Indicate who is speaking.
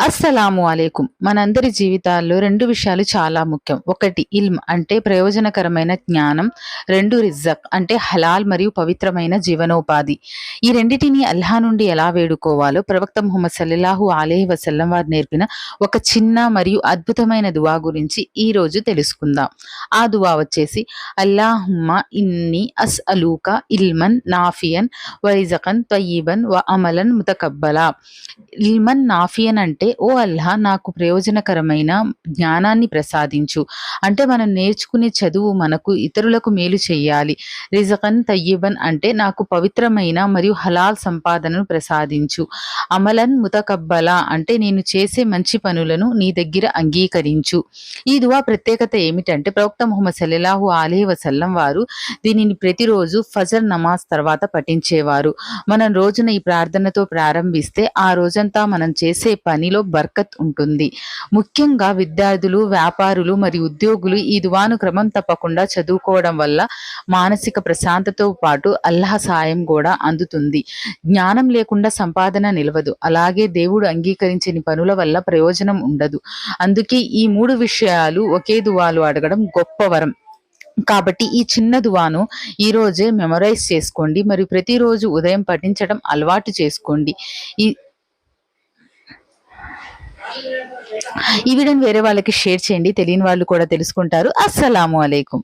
Speaker 1: అస్సలాము అలైకుం. మనందరి జీవితాల్లో 2 విషయాలు చాలా ముఖ్యం. ఒకటి ఇల్మ్ అంటే ప్రయోజనకరమైన జ్ఞానం. 2 రిజ్జక్ అంటే హలాల్ మరియు పవిత్రమైన జీవనోపాధి. ఈ రెండిటిని అల్లాహ్ నుండి ఎలా వేడుకోవాలో ప్రవక్త ముహమ్మద్ సల్లల్లాహు అలైహి వసల్లం వారు నేర్పిన ఒక చిన్న మరియు అద్భుతమైన దువా గురించి ఈ రోజు తెలుసుకుందాం. ఆ దువా వచ్చేసి అల్లాహుమ్మ ఇన్నీ అస్అలూక ఇల్మన్ నాఫియన్ వ రిజకన్ తయ్యిబన్ వ అమలన్ ముతకబ్బలా. ఇల్మన్ నాఫియన్ అంటే ఓ అల్లాహ్ నాకు ప్రయోజనకరమైన జ్ఞానాన్ని ప్రసాదించు. అంటే మనం నేర్చుకునే చదువు మనకు ఇతరులకు మేలు చేయాలి. రిజకన్ తయ్యిబన్ అంటే నాకు పవిత్రమైన మరియు హలాల్ సంపాదనను ప్రసాదించు. అమలన్ ముతకబ్బలా అంటే నేను చేసే మంచి పనులను నీ దగ్గర అంగీకరించు. ఈ దువా ప్రత్యేకత ఏమిటంటే ప్రవక్త ముహమ్మద్ సల్లల్లాహు అలైహి వసల్లం వారు దీనిని ప్రతిరోజు ఫజర్ నమాజ్ తర్వాత పఠించేవారు. మనం రోజున ఈ ప్రార్థనతో ప్రారంభిస్తే ఆ రోజంతా మనం చేసే పనిలో బర్కత్ ఉంటుంది. ముఖ్యంగా విద్యార్థులు, వ్యాపారులు మరియు ఉద్యోగులు ఈ దువాను క్రమం తప్పకుండా చదువుకోవడం వల్ల మానసిక ప్రశాంతతో పాటు అల్లాహ్ సాయం కూడా అందుతుంది. జ్ఞానం లేకుండా సంపాదన నిలవదు. అలాగే దేవుడు అంగీకరించని పనుల వల్ల ప్రయోజనం ఉండదు. అందుకే ఈ 3 విషయాలు ఒకే దువాలో అడగడం గొప్ప వరం. కాబట్టి ఈ చిన్న దువాను ఈ రోజే మెమరైజ్ చేసుకోండి మరియు ప్రతిరోజు ఉదయం పఠించడం అలవాటు చేసుకోండి. ఈ ఈ వీడియోని వేరే వాళ్ళకి షేర్ చేయండి. తెలియని వాళ్ళు కూడా తెలుసుకుంటారు. అస్సలాము అలైకుం.